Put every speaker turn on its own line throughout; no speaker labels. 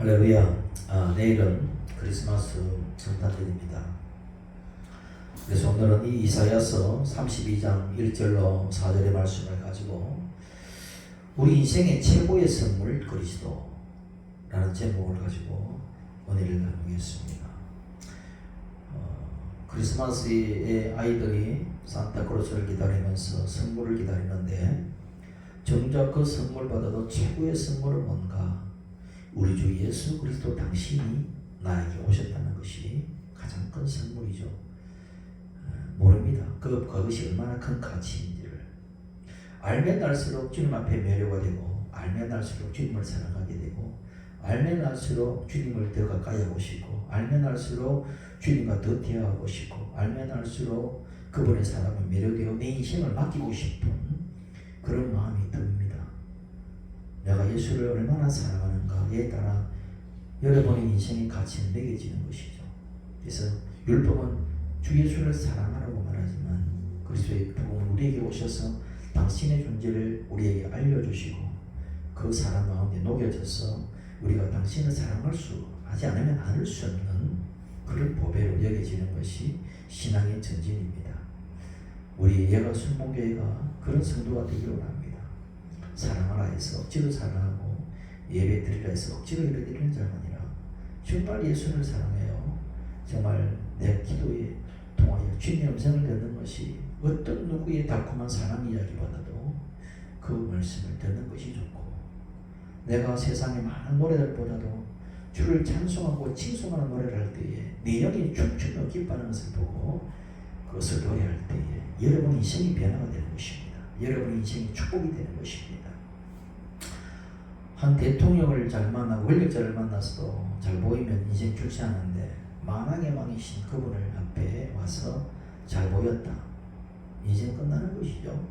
할렐루야. 내일은 크리스마스 성탄절입니다. 그래서 오늘은 이 이사야서 32장 1절로 4절의 말씀을 가지고 우리 인생의 최고의 선물 그리스도라는 제목을 가지고 은혜를 나누겠습니다. 크리스마스에 아이들이 산타크로스를 기다리면서 선물을 기다리는데 정작 그 선물보다도 최고의 선물은 뭔가? 우리 주 예수 그리스도 당신이 나에게 오셨다는 것이 가장 큰 선물이죠. 모릅니다. 그것이 얼마나 큰 가치인지를. 알면 알수록 주님 앞에 매료가 되고, 알면 알수록 주님을 사랑하게 되고, 알면 알수록 주님을 더 가까이 하고 싶고, 알면 알수록 주님과 더 대화하고 싶고, 알면 알수록 그분의 사랑에 매료되어 내 인생을 맡기고 싶은 그런 마음이 듭니다. 내가 예수를 얼마나 사랑하는가에 따라 여러분의 인생의 가치는 매겨지는 것이죠. 그래서 율법은 주 예수를 사랑하라고 말하지만 그리스도의 복음은 우리에게 오셔서 당신의 존재를 우리에게 알려주시고 그 사랑 가운데 녹여져서 우리가 당신을 사랑하지 않으면 않을 수 없는 그런 보배로 여겨지는 것이 신앙의 전진입니다. 우리 예가 순복교회가 그런 성도가 되기를 원합니다. 사랑하라 해서 억지로 사랑하고 예배 드리라 해서 억지로 예배 드리는 자가 아니라 정말 예수를 사랑해요. 정말 내 기도에 통하여 주님의 음성을 듣는 것이 어떤 누구의 달콤한 사랑 이야기보다도 그 말씀을 듣는 것이 좋고, 내가 세상의 많은 노래들보다도 주를 찬송하고 칭송하는 노래를 할 때에 내 영이 춤추며 기뻐하는 것을 보고 그것을 노래할 때에 여러분 인생이 변화가 되는 것입니다. 여러분 인생이 축복이 되는 것입니다. 한 대통령을 잘 만나고 권력자를 만나서도 잘 보이면 인생 좋지 않은데 만왕의 왕이신 그분을 앞에 와서 잘 보였다. 인생 끝나는 것이죠.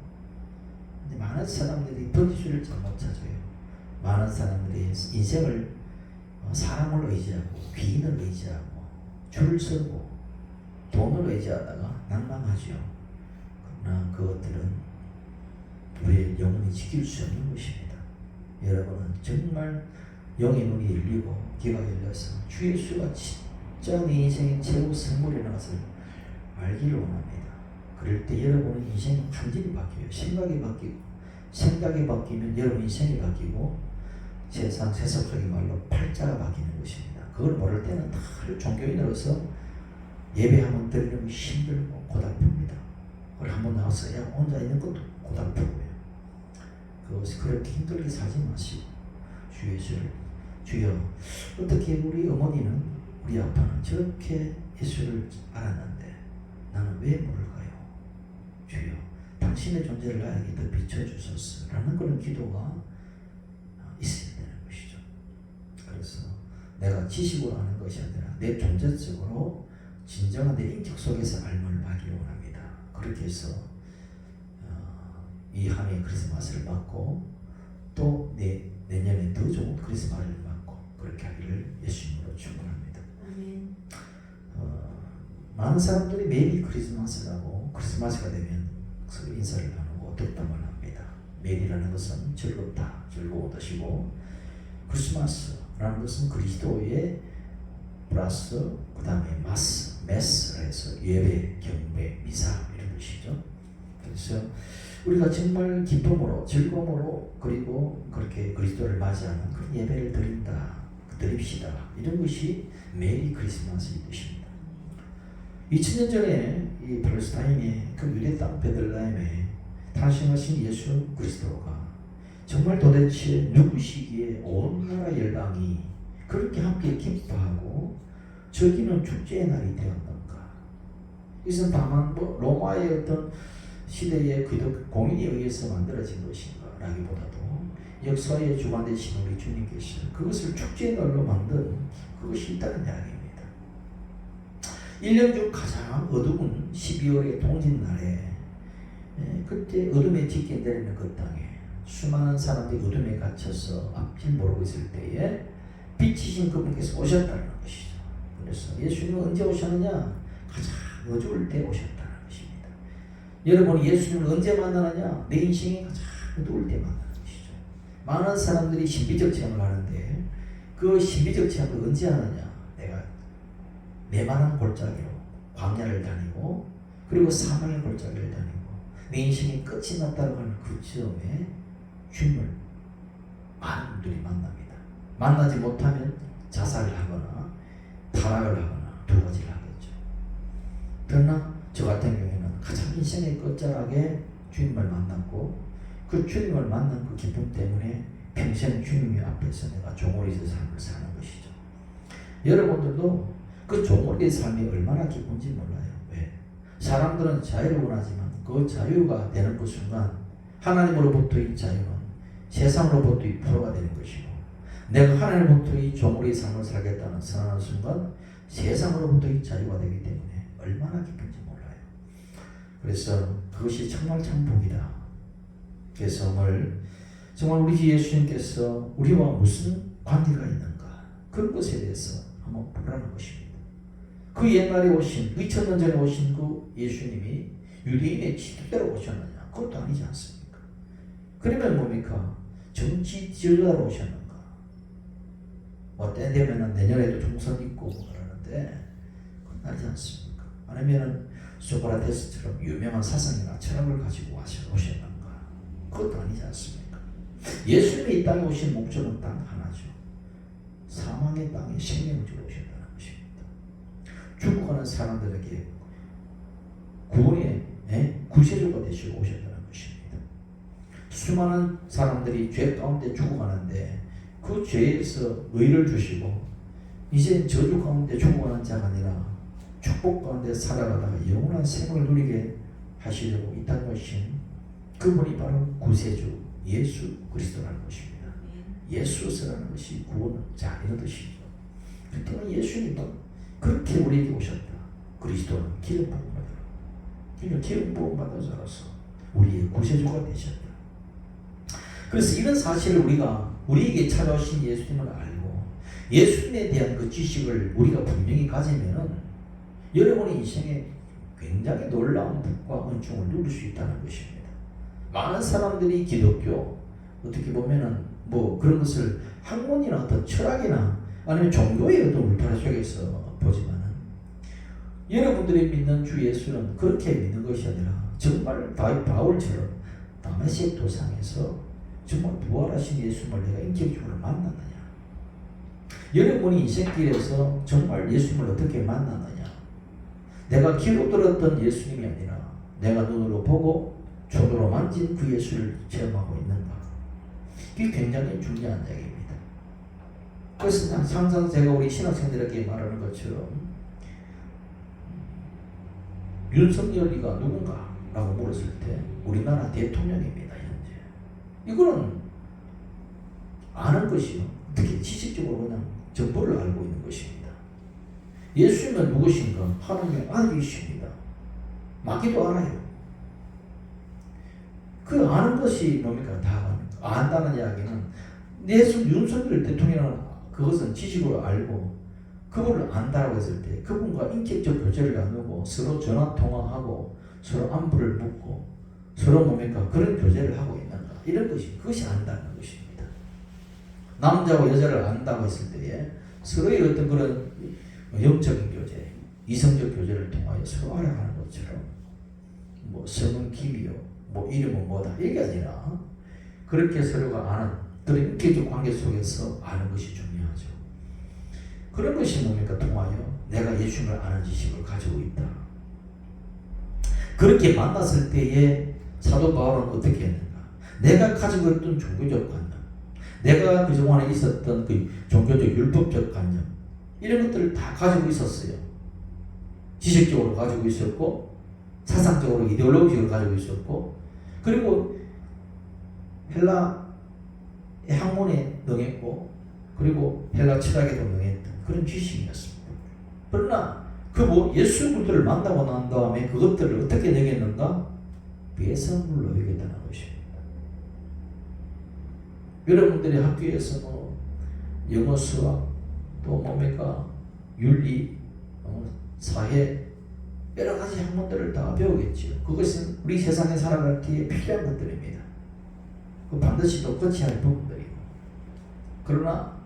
근데 많은 사람들이 버티주를 잘 못 찾아요. 많은 사람들이 인생을 사람을 의지하고 귀인을 의지하고 줄을 서고 돈을 의지하다가 낭망하죠. 그러나 그것들은 우리의 영혼이 지킬 수 없는 것입니다. 여러분은 정말 영의 눈이 열리고 귀가 열려서 주 예수가 진짜 내 인생의 최고 선물이라는 것을 알기를 원합니다. 그럴 때 여러분의 인생이 완전히 바뀌어요. 생각이 바뀌면 여러분 인생이 바뀌고 세속적인 말로 팔자가 바뀌는 것입니다. 그걸 모를 때는 다 종교인으로서 예배 한번 드리는 게 힘들고 고달픕니다. 그걸 한번 나와서 혼자 있는 것도 고달프고요. 그렇게 힘들게 살지 마시고 주 예수를 주여, 어떻게 우리 어머니는 우리 아빠는 저렇게 예수를 알았는데 나는 왜 모를까요? 주여, 당신의 존재를 나에게 더 비춰주소서 라는 그런 기도가 있어야 되는 것이죠. 그래서 내가 지식으로 아는 것이 아니라 내 존재적으로 진정한 내 인격 속에서 알을 하기를 원합니다. 그렇게 해서 이 한 해 크리스마스를 맞고 또 내년에 더 좋은 크리스마스를 맞고 그렇게 하기를 예수님으로 축원합니다. 많은 사람들이 메리 크리스마스라고 크리스마스가 되면 서로 인사를 나누고 덕담을 합니다. 메리라는 것은 즐겁다, 즐거운 뜻이고, 크리스마스라는 것은 그리스도의 플러스 그 다음에 메스라 해서 예배, 경배, 미사 이런 것이죠. 그래서 우리가 정말 기쁨으로 즐거움으로 그리고 그렇게 그리스도를 맞이하는 그런 예배를 드립시다. 이런 것이 메리 크리스마스의 뜻입니다. 2000년 전에 이 팔레스타인의 그 유대 땅 베들레헴에 탄생하신 예수 그리스도가 정말 도대체 누구시기에 온 나라 열방이 그렇게 함께 기뻐하고 즐기는 축제의 날이 되었는가? 이것은 다만 로마의 어떤 시대의 공인에 의해서 만들어진 것인가 라기보다도 역사의 주관 되신 우리 주님께서 그것을 축제의 날로 만든 그것이 있다는 이야기입니다. 1년 중 가장 어두운 12월의 통진날에 그때 어둠에 짙게 내리는 그 땅에 수많은 사람들이 어둠에 갇혀서 앞길 모르고 있을 때에 빛이신 그분께서 오셨다는 것이죠. 그래서 예수님은 언제 오셨느냐? 가장 어두울 때 오셨다는 것입니다. 여러분이 예수님을 언제 만나느냐? 내 인생이 가장 어두울 때 만나는 것이죠. 많은 사람들이 신비적 체험을 하는데 그 신비적 체험을 언제 하느냐? 내가 메마른 골짜기로 광야를 다니고 그리고 사망의 골짜기를 다니고 내 인생이 끝이 났다고 하는 그 시점에 주님을 많은 분들이 만납니다. 만나지 못하면 자살을 하거나 타락을 하거나 두 가지를 하겠죠. 그러나 저 같은 경우에는 가장 인생의 끝자락에 주님을 만났고 그 주님을 만난 그 기쁨 때문에 평생 주님의 앞에서 내가 종으로서의 삶을 사는 것이죠. 여러분들도 그 종으로의 삶이 얼마나 기쁜지 몰라요. 왜? 사람들은 자유를 원하지만 그 자유가 되는 그 순간 하나님으로부터의 자유는 세상으로부터의 불화가 되는 것이고 내가 하나님으로부터의 종으로의 삶을 살겠다는 선언하는 순간 세상으로부터의 자유가 되기 때문에 얼마나 기쁜지 몰라요. 그래서 그것이 정말 참 복이다. 그래서 오늘 정말 우리 주 예수님께서 우리와 무슨 관계가 있는가 그런 것에 대해서 한번 보라는 것입니다. 그 옛날에 오신 2000년 전에 오신 그 예수님이 유대인의 지도자로 오셨느냐? 그것도 아니지 않습니까? 그러면 뭡니까? 정치 지도자로 오셨는가? 뭐 때 되면은 내년에도 총선 있고 그러는데 그건 아니지 않습니까? 아니면은 소크라테스처럼 유명한 사상이나 철학을 가지고 오셨는가? 그것도 아니지 않습니까? 예수님이 이 땅에 오신 목적은 딱 하나죠. 사망의 땅에 생명을 주러 오셨다는 것입니다. 죽어가는 사람들에게 구원의 구세주가 되시고 오셨다는 것입니다. 수많은 사람들이 죄 가운데 죽어가는데 그 죄에서 의를 주시고 이제 저주 가운데 죽어가는 자가 아니라 축복 가운데 살아가다가 영원한 생을 누리게 하시려고 이 땅에 오신 그분이 바로 구세주 예수 그리스도라는 것입니다. 예수스라는 것이 구원자 이런 뜻이죠. 그렇기 때문에 예수님도 그렇게 우리에게 오셨다. 그리스도는 기름 부음 받으러 기름 부음 받은 자로서 우리의 구세주가 되셨다. 그래서 이런 사실을 우리에게 찾아오신 예수님을 알고 예수님에 대한 그 지식을 우리가 분명히 가지면은 여러분의 인생에 굉장히 놀라운 복과 은총을 누릴 수 있다는 것입니다. 많은 사람들이 기독교 어떻게 보면은 뭐 그런 것을 학문이나 어떤 철학이나 아니면 종교의 어떤 울타리 속에서 보지만은 여러분들이 믿는 주 예수는 그렇게 믿는 것이 아니라 정말 바울처럼 다메섹 도상에서 정말 부활하신 예수님을 내가 인격적으로 만났느냐? 여러분이 인생길에서 정말 예수님을 어떻게 만났느냐? 내가 귀로 들었던 예수님이 아니라 내가 눈으로 보고 손으로 만진 그 예수를 체험하고 있는가? 이게 굉장히 중요한 이야기입니다. 그래서 항상 제가 우리 신학생들에게 말하는 것처럼 윤석열이가 누군가? 라고 물었을 때 우리나라 대통령입니다. 현재. 이거는 아는 것이요. 특히 지식적으로 그냥 정보를 알고 있는 것입니다. 예수님은 누구신가? 하나님의 아들이십니다. 마귀도 알아요. 그 아는 것이 뭡니까? 다 안다는 이야기는 예수 윤석열 대통령은 그것은 지식으로 알고 그분을 안다라고 했을 때 그분과 인격적 교제를 나누고 서로 전화 통화하고 서로 안부를 묻고 서로 뭡니까? 그런 교제를 하고 있는가? 이런 것이 그것이 안다는 것입니다. 남자와 여자를 안다고 했을 때에 서로의 어떤 그런 영적인 교제, 이성적 교제를 통하여 서로 알아가는 것처럼 뭐 성은 김이요, 뭐 이름은 뭐다 이게 아니라 그렇게 서로가 아는 그런 인격적 관계 속에서 아는 것이 중요하죠. 그런 것이 뭡니까? 통하여 내가 예수님을 아는 지식을 가지고 있다. 그렇게 만났을 때에 사도 바울은 어떻게 했는가? 내가 가지고 있던 종교적 관념, 내가 그동안에 있었던 그 종교적 율법적 관념 이런 것들을 다 가지고 있었어요. 지식적으로 가지고 있었고 사상적으로 이데올로기적으로 가지고 있었고 그리고 헬라 학문에 능했고 그리고 헬라 철학에도 능했던 그런 지식이었습니다. 그러나 그 예수 그리스도를 만나고 난 다음에 그것들을 어떻게 여겼는가? 배설물로 여겼다는 것입니다. 여러분들이 학교에서 뭐 영어, 수학, 또 뭡니까? 윤리, 사회 여러 가지 학문들을 다 배우겠지요. 그것은 우리 세상에 살아가기에 필요한 것들입니다. 그 반드시 또 거쳐야 할 부분들이고. 그러나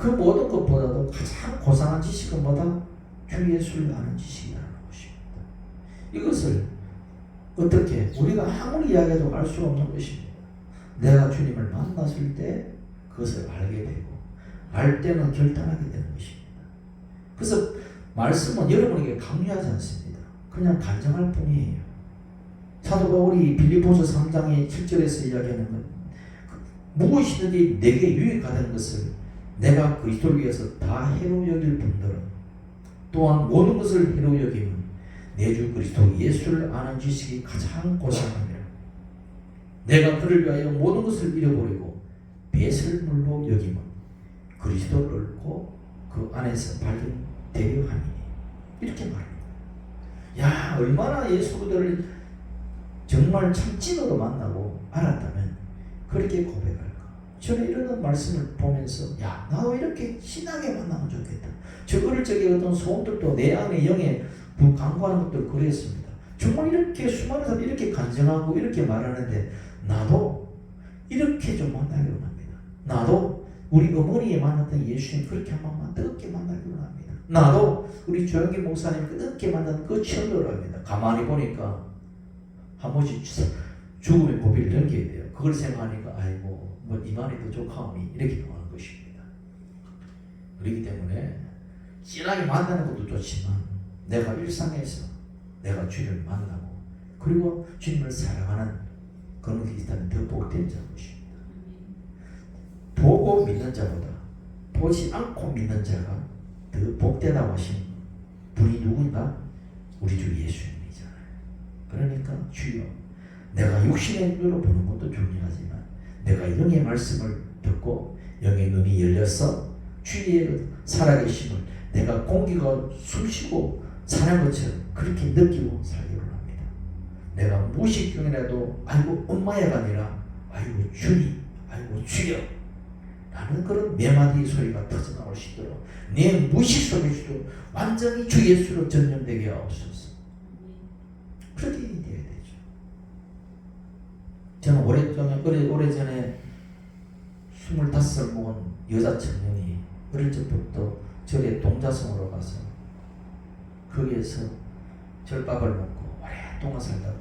그 모든 것보다도 가장 고상한 지식은 뭐다? 주 예수를 아는 지식이라는 것입니다. 이것을 어떻게 우리가 아무리 이야기해도 알 수 없는 것입니다. 내가 주님을 만났을 때 그것을 알게 되고 알 때는 결단하게 되는 것입니다. 그래서 말씀은 여러분에게 강요하지 않습니다. 그냥 간증할 뿐이에요. 사도 바울이 빌립보서 3장의 7절에서 이야기하는 건 무엇이든지 내게 유익하다는 것을 내가 그리스도를 위해서 다 해로 여길 분들은 또한 모든 것을 해로 여기면 내 주 그리스도 예수를 아는 지식이 가장 고상합니다. 내가 그를 위하여 모든 것을 잃어버리고 배설물로 여기면 그리스도를 얻고 그 안에서 발견되려 하니 이렇게 말합니다. 야, 얼마나 예수를 정말 참찐으로 만나고 알았다면 그렇게 고백할까. 저는 이런 말씀을 보면서 야, 나도 이렇게 신나게 만나면 좋겠다. 저 어릴 적에 어떤 소원들도 내 안에 영에 강구하는 것들 그랬습니다. 정말 이렇게 수많은 사람이 이렇게 간증하고 이렇게 말하는데 나도 이렇게 좀 만나기로 합니다. 나도 우리 어머니에 만났던 예수님 그렇게 한 번만 뜨겁게 만나기로 합니다. 나도 우리 조영기 목사님 뜨겁게 만난 그 체험을 합니다. 가만히 보니까 한 번씩 죽음의 고비를 넘겨야 돼요. 그걸 생각하니까 아이고 뭐 이만희도 좋하오니 이렇게 하는 것입니다. 그렇기 때문에 진하게 만나는 것도 좋지만 내가 일상에서 내가 주님을 만나고 그리고 주님을 사랑하는 그런 크리스찬은 더 복된 자것입니다. 보고 믿는 자보다 보지 않고 믿는 자가 더 복되다고 하신 분이 누군가? 우리 주 예수님이잖아요. 그러니까 주여 내가 육신의 눈으로 보는 것도 중요하지만 내가 영의 말씀을 듣고 영의 눈이 열려서 주의 살아계심을 내가 공기가 숨쉬고 사는 것처럼 그렇게 느끼고 살기로 합니다. 내가 무의식 중이라도 아이고 엄마야가 아니라 아이고 주님 아이고 주여 라는 그런 네 마디 소리가 터져나올 수 있도록 내 무의식 속에서도 완전히 주 예수로 전념되게 하옵소서. 그렇게 되어야 되죠. 저는 오래전에 25살 먹은 여자 청년이 어릴 적부터 절에 동자성으로 가서 거기에서 절밥을 먹고 오랫동안 살다가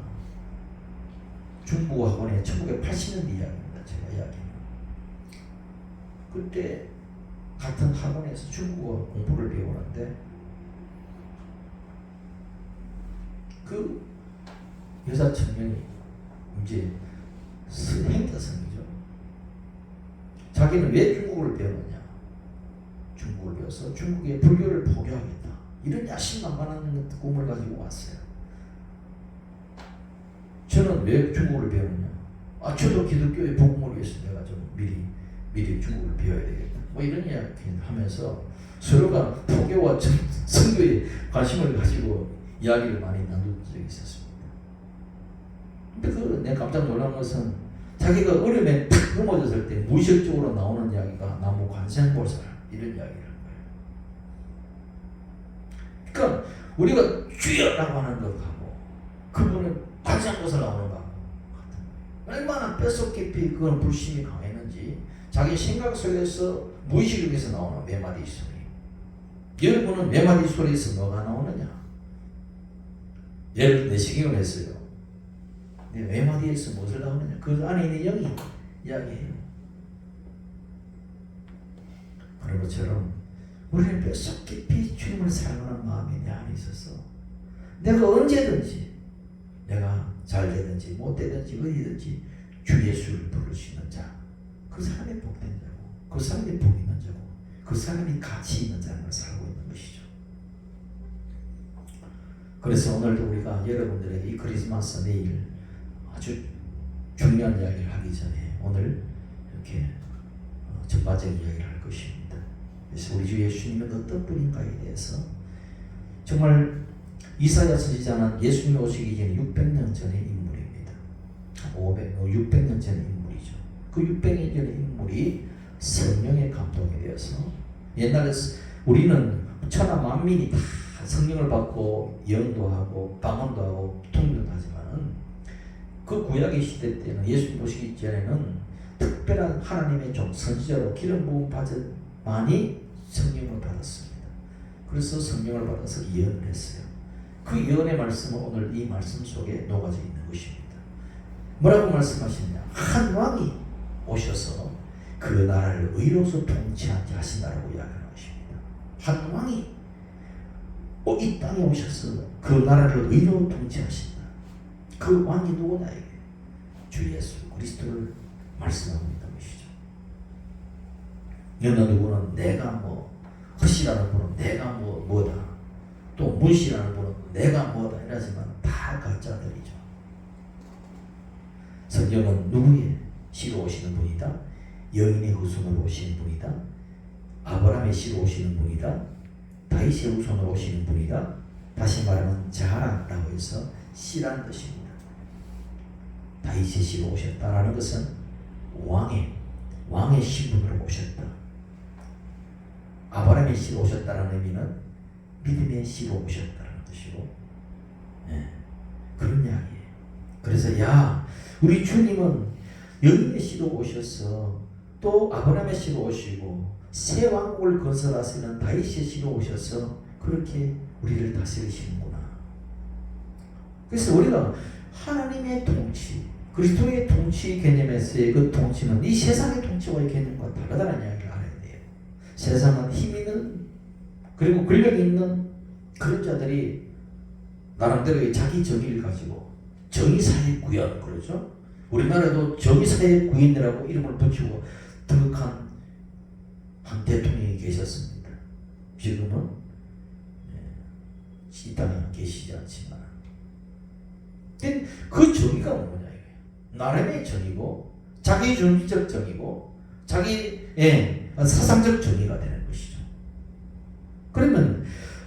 중국 학원에 1980년대 이야기입니다. 제가 이야기는. 그때 같은 학원에서 중국어 공부를 배우는데 그 여자 청년이 이제 행자성이죠. 자기는 왜 중국어를 배우느냐. 중국을 배워서 중국의 불교를 포교하겠다. 이런 야심만만한 꿈을 가지고 왔어요. 저는 왜 중국어를 배우느냐. 저도 기독교의 복음을 위해서 내가 좀 미리 중국어를 배워야 되겠다. 뭐 이런 이야기를 하면서 서로가 포교와 선교에 관심을 가지고 이야기를 많이 나눈 적이 있었습니다. 근데 내가 깜짝 놀란 것은 자기가 어려움에 탁 넘어졌을 때 무의식적으로 나오는 이야기가 나무 관생보살 이런 이야기를 한 거예요. 그러니까 우리가 주여라고 하는 것하고 그분은 관생보살 나오는 것하고 얼마나 뼛속 깊이 그건 불신이 강했는지 자기 생각 속에서 무의식에서 나오는 네 마디 소리. 여러분은 네 마디 소리에서 뭐가 나오느냐? 예를 내시경을 했어요. 네 마디에서 무엇을 나오느냐? 그 안에 있는 영이 이야기해요. 그런 것처럼 우리는 뼛속 깊이 주님을 사랑하는 마음이 내 안에 있어서 내가 언제든지 내가 잘 되든지 못 되든지 어디든지 주 예수를 부를 수 있는 자, 그 사람이 복된 자고 그 사람이 복 있는 자고 그 사람이 가치 있는 자를 살고 있는 것이죠. 그래서 오늘도 우리가 여러분들에게 이 크리스마스 내일 아주 중요한 이야기를 하기 전에 오늘 이렇게 전반적인 이야기를 할 것입니다. 그래서 우리 주 예수님은 어떤 분인가에 대해서 정말 이사야 선지자는 예수님이 오시기 전에 600년 전의 인물입니다. 600년 전의 인물이죠. 그 600년 전의 인물이 성령의 감동에 대해서 옛날에 우리는 천하 만민이 다 성령을 받고 예언도 하고 방언도 하고 통역도 하지만은 그 구약의 시대 때는 예수님 오시기 전에는 특별한 하나님의 종 선지자로 기름 부음 받은 많이 성령을 받았습니다. 그래서 성령을 받아서 예언을 했어요. 그 예언의 말씀은 오늘 이 말씀 속에 녹아져 있는 것입니다. 뭐라고 말씀하시느냐? 한 왕이 오셔서 그 나라를 의로서 통치하게 하신다라고 이야기하는 것입니다. 한 왕이 이 땅에 오셔서 그 나라를 의로워 통치하신다. 그 왕이 누구냐? 주 예수 그리스도를 말씀하고 있는 것이죠. 어느 누구는 내가 뭐 허시라는 분은 내가 뭐다, 또 문시라는 분은 내가 뭐다 이러지만 다 가짜들이죠. 성령은 누구의 씨로 오시는 분이다. 여인의 후손으로 오시는 분이다. 아브라함의 씨로 오시는 분이다. 다윗의 후손으로 오시는 분이다. 다시 말하면 자라라고 해서 씨라는 뜻입니다. 다윗의 씨로 오셨다라는 것은 왕의 신분으로 오셨다. 아브라함의 씨로 오셨다라는 의미는 믿음의 씨로 오셨다라는 뜻이고, 그런 이야기예요. 그래서 우리 주님은 여인의 씨로 오셔서 또 아브라함의 씨로 오시고 새 왕국을 건설하시는 다윗의 씨로 오셔서 그렇게 우리를 다스리시는구나. 그래서 우리가 하나님의 통치, 그리스도의 통치 개념에서의 그 통치는 이 세상의 통치와의 개념과 다르다는 이야기를 알아야 돼요. 세상은 힘 있는 그리고 권력 있는 그런 자들이 나름대로의 자기 정의를 가지고 정의사회 구현, 그러죠. 우리나라도 정의사회 구현이라고 이름을 붙이고 득한 한 대통령이 계셨습니다. 지금은 이 땅에 계시지 않지만 그 정의가 뭐냐, 나름의 정의고 자기 중심적 정의고 자기 사상적 정의가 되는 것이죠. 그러면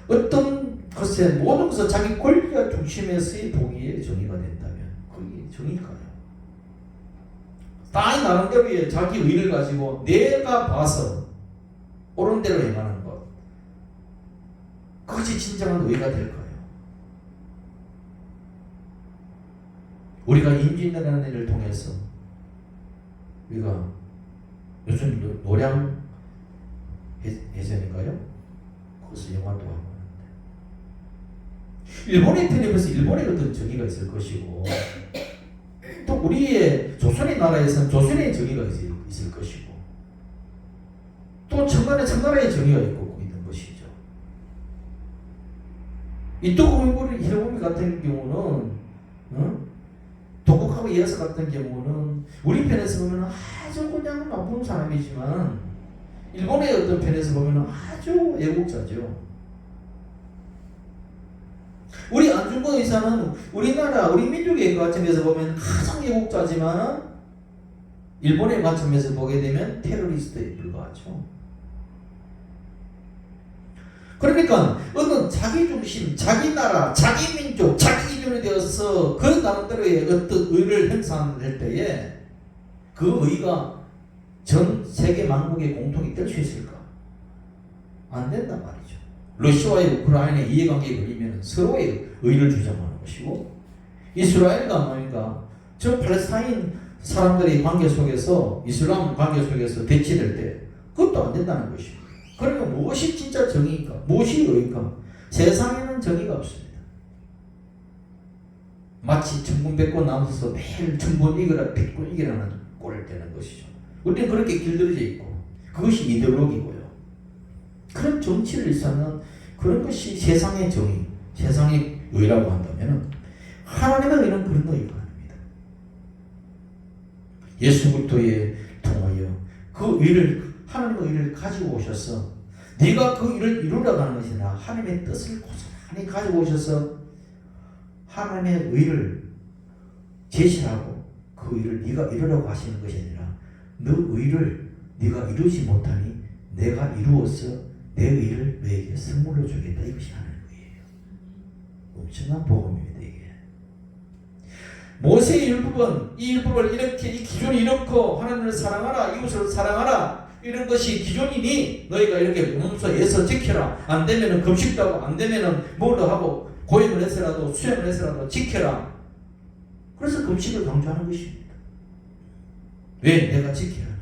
어떤 것에 모든 것은 자기 권리가 중심에서의 보기에 정의가 된다면 그게 정의일까요? 다 나름대로의 자기 의를 가지고 내가 봐서 옳은 대로 행하는 것, 그것이 진정한 의가 될까요? 우리가 임진왜란의 일을 통해서 우리가 요즘 노량 해전인가요? 거기서 영화도 하고 하는데 일본에 편입해서 일본의 어떤 정의가 있을 것이고 또 우리의 조선의 나라에서는 조선의 정의가 있을 것이고 또 청나라의 정의가 있고 있는 것이죠. 이토고미고리 히로부미 같은 경우는 도쿠가와 이에야스 같은 경우는 우리 편에서 보면 아주 그냥 나쁜 사람이지만 일본의 어떤 편에서 보면 아주 애국자죠. 우리 안중근 의사는 우리나라 우리 민족의 관점에서 보면 가장 애국자지만 일본의 관점에서 보게 되면 테러리스트에 불과하죠. 그러니까 어떤 자기 중심, 자기 나라, 자기 민족, 자기 기준이 되어서 그 나름대로의 어떤 의를 행사할 때에 그 의가 전 세계 만국의 공통이 될 수 있을까? 안 된단 말이죠. 러시아와의 우크라이나의 이해관계에 걸리면 서로의 의를 주장하는 것이고 이스라엘과 아메리카, 저 팔레스타인 사람들의 관계 속에서 이슬람 관계 속에서 대치될 때 그것도 안 된다는 것이고 그러니까 무엇이 진짜 정의일까? 무엇이 의일까? 세상에는 정의가 없습니다. 마치 천군백군 나눠서 매일 천군 이겨라 백군 이겨라는 꼴을 되는 것이죠. 우리는 그렇게 길들여져 있고 그것이 이데올로기고요. 그런 정치를 일삼는 그런 것이 세상의 정의, 세상의 의라고 한다면 하나님의 의는 그런 의가 아닙니다. 예수 그리스도에 통하여 그 의를 하나님의 의를 가지고 오셔서 네가 그 일을 이루려고 하는 것이 아니라 하나님의 뜻을 고스란히 가지고 오셔서 하나님의 의를 제시하고 그 의를 네가 이루려고 하시는 것이 아니라 너 의를 네가 이루지 못하니 내가 이루어서 내 의를 너에게 선물로 주겠다. 이것이 하나님의 의예요. 엄청난 복음입니다. 이게 모세의 율법은 이 율법을 이렇게 이 기준이 이렇고 하나님을 사랑하라 이웃을 사랑하라 이런 것이 기준이니 너희가 이렇게 문서에서 지켜라. 안 되면은 금식도 하고 안 되면은 뭘로 하고 고행을 해서라도 수행을 해서라도 지켜라. 그래서 금식을 강조하는 것입니다. 왜? 내가 지켜야 하니.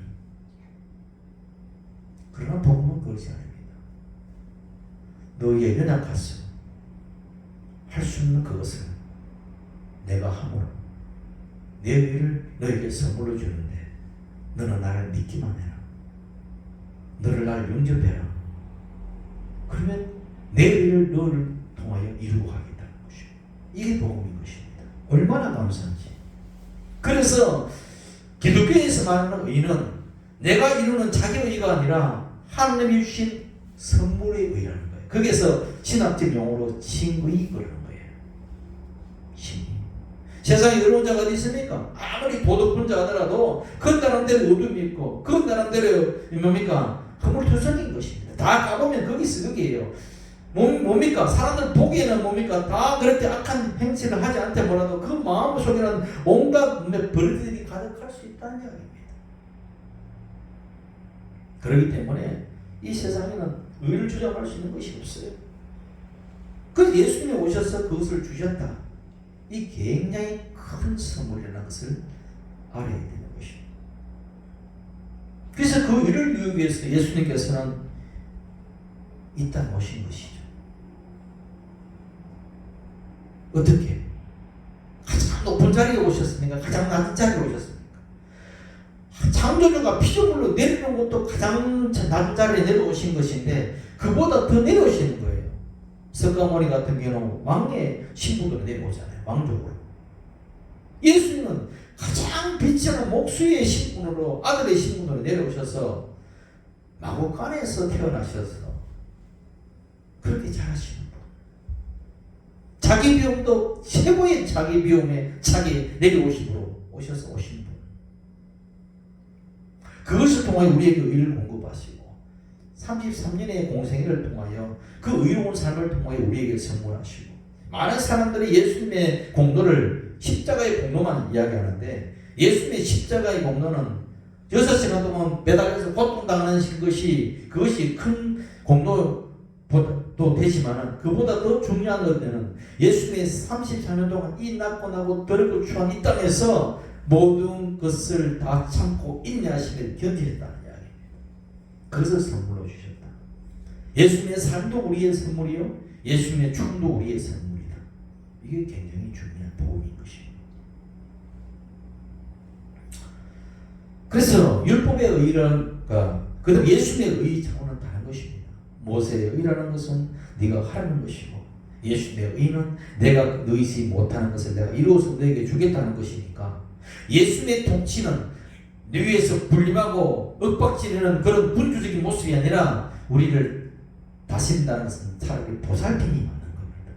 그러나 복음은 것이 아닙니다. 너희의 연약하서 할 수 있는 그것을 내가 함으로 내 의를 너에게 선물로 주는데 너는 나를 믿기만 해라. 너를 나를 영접해라. 그러면 내 의를 너를 통하여 이루고 가겠다는 것입니다. 이게 복음인 것입니다. 얼마나 감사한지. 그래서 기독교에서 말하는 의는 내가 이루는 자기 의가 아니라 하나님이 주신 선물의 의라는 거예요. 거기서 신학적 용어로 칭의 그러는 거예요. 칭의. 세상에 의로운 자가 어디 있습니까? 아무리 도덕분 자더라도 그 나름대로 어둠이 있고 그 나름대로 뭡니까? 허물투성인 것입니다. 다 가보면 거기에요. 뭡니까? 사람들 보기에는 뭡니까? 다 그렇게 악한 행실을 하지 않다 뭐라도 그 마음 속에는 온갖 버릇들이 가득할 수 있다는 이야기입니다. 그렇기 때문에 이 세상에는 의를 주장할 수 있는 것이 없어요. 그래서 예수님이 오셔서 그것을 주셨다. 이 굉장히 큰 선물이라는 것을 알아야 되는 것입니다. 그래서 그 일을 이루기 위해서 예수님께서는 이 땅에 오신 것이죠. 어떻게? 가장 높은 자리에 오셨습니까? 가장 낮은 자리에 오셨습니까? 창조주가 피조물로 내려오는 것도 가장 낮은 자리에 내려오신 것인데 그보다 더 내려오시는 거예요. 석가모니 같은 경우는 왕의 신분으로 내려오잖아요. 왕족으로. 예수님은 가장 빛나는 목수의 신분으로 아들의 신분으로 내려오셔서 마구간에서 태어나셔서 그렇게 잘하시는 분. 자기 비용도 최고의 자기 비용에 자기 내려오심으로 오셔서 오신 분. 그것을 통하여 우리에게 의를 공급하시고 33년의 공생애를 통하여 그 의로운 삶을 통하여 우리에게 선물하시고 많은 사람들이 예수님의 공로를 십자가의 공로만 이야기하는데 예수님의 십자가의 공로는 6시간 동안 매달려서 고통당하는 것이 그것이 큰 공로도 되지만 그보다 더 중요한 것은 예수님의 34년 동안 이 낮고 나고 더럽고 추한 이 땅에서 모든 것을 다 참고 인내하시며 견디셨다는 이야기입니다. 그것을 선물로 주셨다. 예수님의 삶도 우리의 선물이요 예수님의 죽음도 우리의 선물이다. 이게 굉장히 중요한 복음인 것입니다. 그래서 율법의 의라는가 그다음 예수님의 의 차원은 다른 것입니다. 모세의 의라는 것은 네가 하라는 것이고 예수님의 의는 내가 너희들이 못하는 것을 내가 이루어서 너에게 주겠다는 것이니까 예수님의 통치는 내 위에서 군림하고 윽박지르는 그런 군주적인 모습이 아니라 우리를 다스린다는 것은 차라리 보살핌이 맞는 겁니다.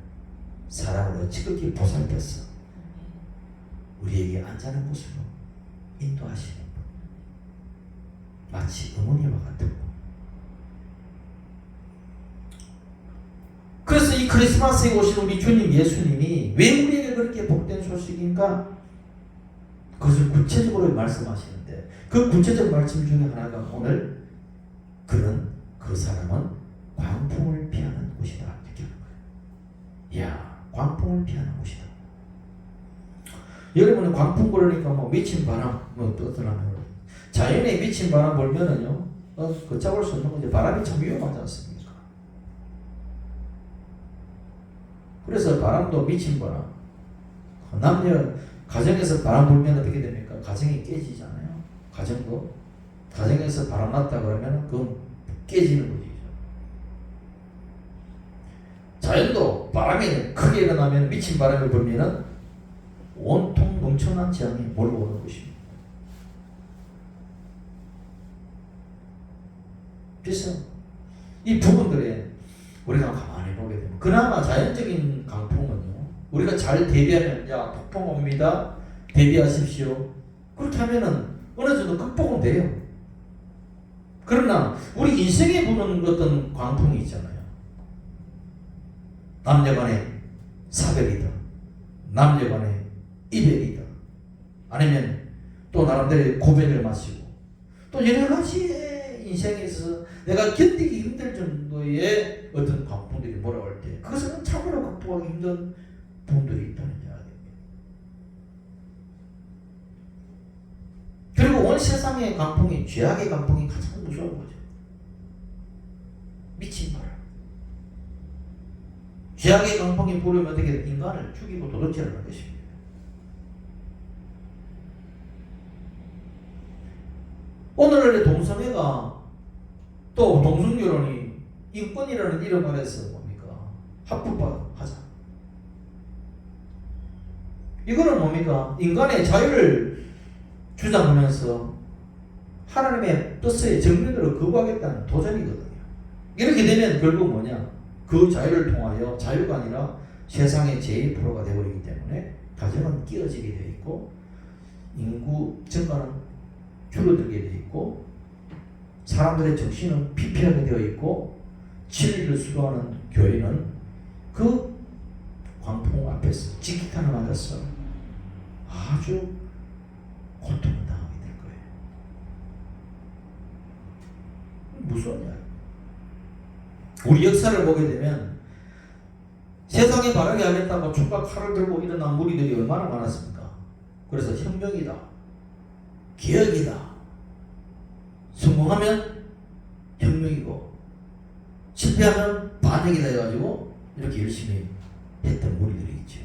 사람을 어찌그렇게 보살펴서 우리에게 안전한 곳으로 인도하시는 분. 마치 어머니와 같은 분. 그래서 이 크리스마스에 오신 우리 주님 예수님이 왜 우리에게 그렇게 복된 소식인가? 그것을 구체적으로 말씀하시는데 그 구체적 말씀 중에 하나가 오늘 그 사람은 광풍을 피하는 곳이다 이렇게 하는 거예요. 이야, 광풍을 피하는 곳이다. 여러분은 광풍 그러니까 뭐 미친 바람 어떠나요? 자연에 미친 바람 불면은요 걷잡을 수 없는 거죠. 바람이 참 위험하지 않습니까? 그래서 바람도 미친 바람. 남녀 가정에서 바람 불면 어떻게 됩니까? 가정이 깨지잖아요. 가정에서 바람 났다 그러면 그건 깨지는 거죠. 자연도 바람이 크게 일어나면 미친 바람이 불면은 온통 넘쳐난 재앙이 몰려오는 것입니다. 그래서 이 부분들에 우리가 가만히 보게 되면 그나마 자연적인 강풍은요 우리가 잘 대비하면 야 폭풍 옵니다 대비하십시오 그렇게 하면은 어느 정도 극복은 돼요. 그러나 우리 인생에 부는 어떤 광풍이 있잖아요. 남녀간의 사별이다, 남녀간의 이별이다, 아니면 또 나름대로 고백을 마시고 또 여러 가지의 인생에서 내가 견디기 힘들 정도의 어떤 광풍들이 몰아올 때 그것은 참으로 극복하기 힘든 분들이 있다는 이야기입니다. 그리고 온 세상의 강풍이 죄악의 강풍이 가장 무서운 거죠. 미친 바람. 죄악의 강풍이 불으면 어떻게 인간을 죽이고 도둑질하는 것입니다. 오늘날의 동성애가 또 동성결혼이 인권이라는 이름 아래서 뭡니까? 합법화하자. 이거는 뭡니까? 인간의 자유를 주장하면서 하나님의 뜻의 정면으로 거부하겠다는 도전이거든요. 이렇게 되면 결국 뭐냐? 그 자유를 통하여 자유가 아니라 세상의 제2%가 되어버리기 때문에 가정은 끼어지게 되어 있고 인구 증가는 줄어들게 되어 있고 사람들의 정신은 피폐하게 되어 있고 진리를 수도하는 교회는 그 광풍 앞에서 직기탄을 맞아서 아주 고통을 당하게 될 거예요. 무서운 이야기. 우리 역사를 보게 되면 세상에 바르게 하겠다고 총과 칼을 들고 일어난 무리들이 얼마나 많았습니까? 그래서 혁명이다, 개혁이다, 성공하면 혁명이고 실패하면 반역이다 해가지고 이렇게 열심히 했던 무리들이 있죠.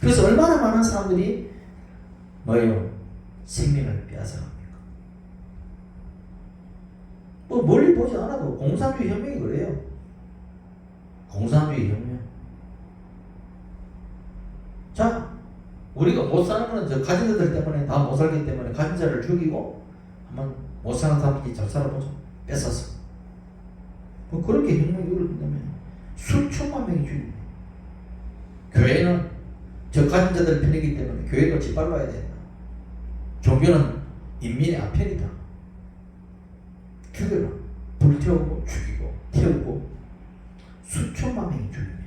그래서 얼마나 많은 사람들이 뭐예요? 생명을 빼앗아갑니까? 뭐 멀리 보지 않아도 공산주의 혁명이 그래요. 공산주의 혁명. 자, 우리가 못 사는 거는 저 가진 자들 때문에 다 못 살기 때문에 가진 자를 죽이고 한번 못 사는 사람들이 잘 살아보자. 뺏어서. 뭐 그렇게 혁명이 이루어진다면 수천만 명이 죽입니다. 교회는 저 가진 자들 편이기 때문에 교회가 짓밟아야 된다. 종교는 인민의 아편이다. 교회는 불태우고 죽이고 태우고 수천만 명이 죽입니다.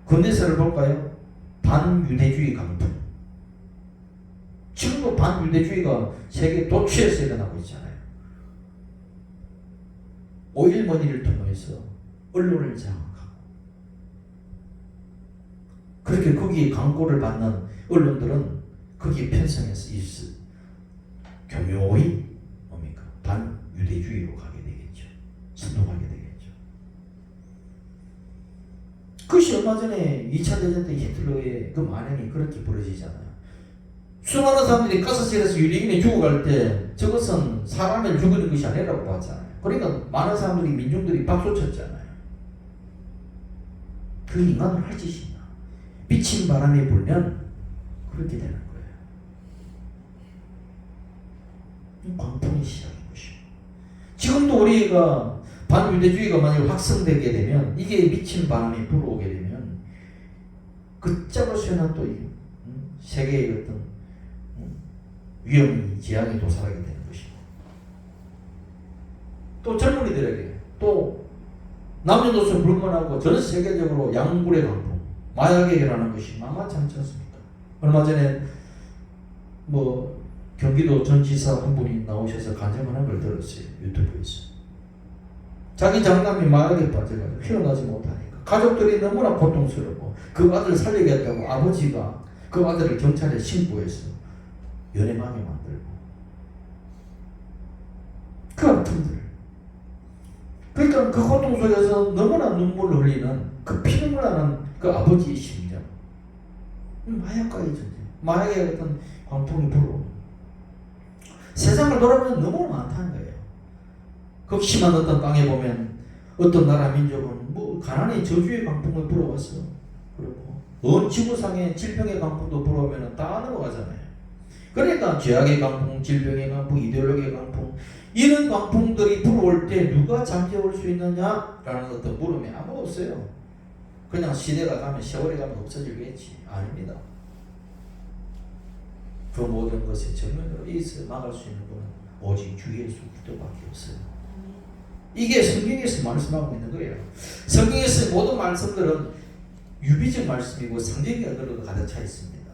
근대사를 볼까요? 반유대주의 강풍. 지금도 반유대주의가 세계 도처에서 일어나고 있잖아요. 5.1문의를 통해서 언론을 장악하고 그렇게 거기에 광고를 받는 언론들은 거기에 편성해서 교묘히 뭡니까? 반유대주의로 가게 되겠죠. 선동하게 되겠죠. 그것이 얼마 전에 2차 대전 때 히틀러의 그 만행이 그렇게 벌어지잖아요. 수많은 사람들이 가스실에서 유대인이 죽어갈 때 저것은 사람을 죽이는 것이 아니라고 봤잖아요. 그러니까 많은 사람들이 민중들이 박수쳤잖아요. 그 인간은 할 짓이냐. 미친 바람이 불면 그렇게 되는 거예요. 광풍이 시작인 것이고 지금도 우리가 반유대주의가 만약 확산되게 되면 이게 미친 바람이 불어오게 되면 걷잡을 수 있는 또 세계의 어떤 위험이 재앙이 도사하게 되는 것이고 또 젊은이들에게 또 남녀노소 불문하고 전 세계적으로 양불의 광풍 마약에 일어나는 것이 만만치 않지 않습니까? 얼마 전에 뭐 경기도 전 지사 한 분이 나오셔서 간증하는 걸 들었어요. 유튜브에서. 자기 장남이 마약에 빠져가지고 헤어나지 못하니까 가족들이 너무나 고통스럽고 그 아들을 살리겠다고 아버지가 그 아들을 경찰에 신고해서 연애마녀 만들고 그 아픔들 그러니까 그 고통 속에서 너무나 눈물을 흘리는 그 피눈물 나는 그 아버지의 심정 마약과의 전쟁 마약의 어떤 광풍이 불어오는 세상을 돌아보면 너무 많다는 거예요. 극심한 어떤 땅에 보면 어떤 나라 민족은 뭐 가난의 저주의 강풍을 불어왔어. 그렇고 온 지구상에 질병의 강풍도 불어오면 다 넘어가잖아요. 그러니까 죄악의 강풍, 질병의 강풍, 이데올로기의 강풍 이런 강풍들이 불어올 때 누가 잠재울 수 있느냐라는 어떤 물음이 아무도 없어요. 그냥 시대가 가면 세월이 가면 없어지겠지. 아닙니다. 그 모든 것의 정면으로 있어 막을 수 있는 분은 오직 주 예수 그리스도밖에 없어요. 이게 성경에서 말씀하고 있는 거예요. 성경에서 모든 말씀들은 유비적 말씀이고 상징의 언어로 가득 차 있습니다.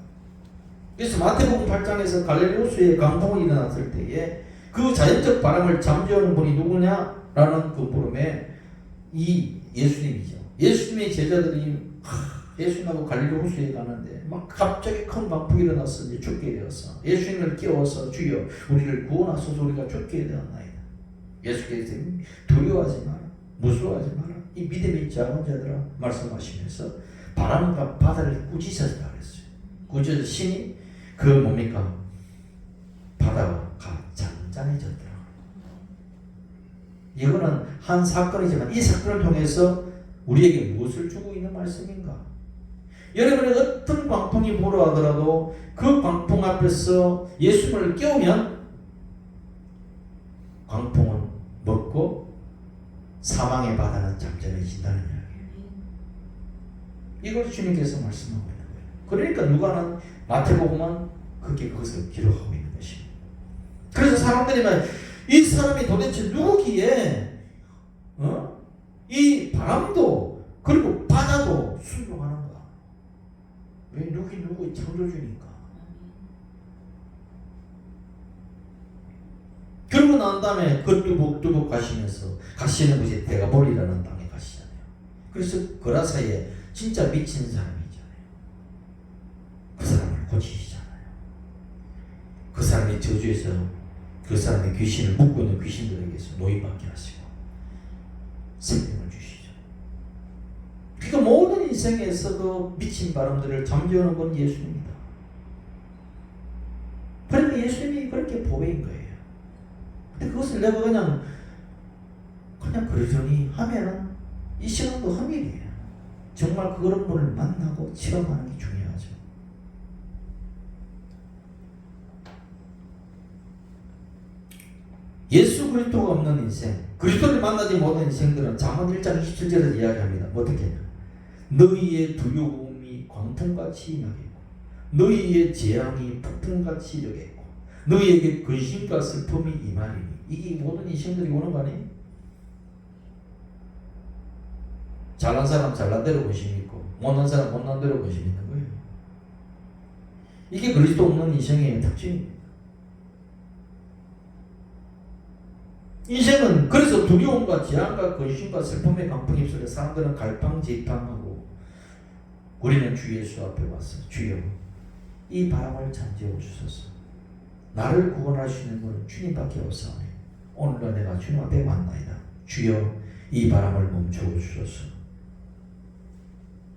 그래서 마태복음 8장에서 갈릴리 호수에 강풍이 일어났을 때에 그 자연적 바람을 잠재우는 분이 누구냐라는 그 물음에 이 예수님이죠. 예수님의 제자들이 예수님하고 갈릴리 호수에 가는데 막 갑자기 큰 강풍이 일어나서 이제 죽게 되었어. 예수님을 깨워서 주여 우리를 구원하소서 우리가 죽게 되었나이다. 예수께서 두려워하지 마라, 무서워하지 마라, 이 믿음이 작은 자들아 말씀하시면서 바람과 바다를 꾸짖었다 그랬어요. 꾸짖어 신이 그 뭡니까? 바다가 잔잔해졌더라. 이거는 한 사건이지만 이 사건을 통해서 우리에게 무엇을 주고 있는 말씀인가? 여러분의 어떤 광풍이 불어 하더라도 그 광풍 앞에서 예수님을 깨우면 광풍은 먹고 사망의 바다는 잠잠해진다는 이야기예요. 이걸 주님께서 말씀하고 있는 거예요. 그러니까 누가는 마태복음은 그것을 기록하고 있는 것입니다. 그래서 사람들이 말, 이 사람이 도대체 누구기에 이 바람도 그리고 바다도 순종하는가? 왜 누구 창조주니까. 그러고 난 다음에 그 뚜벅뚜벅 가시는 곳이 대가볼이라는 땅에 가시잖아요. 그래서 그라사에 진짜 미친 사람이 있잖아요. 그 사람을 고치시잖아요. 그 사람이 저주에서 그 사람의 귀신을 묶고 있는 귀신들에게서 노임받게 하시고 생명을 주시죠. 그러니까 모든 인생에서 그 미친 바람들을 잠재우는 건 예수님입니다. 그러니까 예수님이 그렇게 보배인 거예요. 근데 그것을 내가 그냥 그러려니 하면은 이 시간도 험일이에요. 정말 그런 분을 만나고 체험하는 게 중요하죠. 예수 그리스도가 없는 인생, 그리스도를 만나지 못한 인생들은 잠언 1장 27절에서 이야기합니다. 어떻게 하냐? 너희의 두려움이 광풍같이 임하겠고 너희의 재앙이 폭풍같이 여겠고 너희에게 근심과 슬픔이 임하리니. 이게 모든 인생들이 오는 거 아니에요? 잘난 사람 잘난 대로 관심 있고 못난 사람 못난 대로 관심 있는 거예요. 이게 그리스도 없는 인생의 특징입니다. 인생은 그래서 두려움과 재앙과 근심과 슬픔의 강풍 속에 사람들은 갈팡질팡하고 우리는 주 예수 앞에 와서 주여 이 바람을 잠재워 주소서. 나를 구원할 수 있는 분은 주님밖에 없사오니 오늘도 내가 주님 앞에 왔나이다. 주여 이 바람을 멈추어 주소서.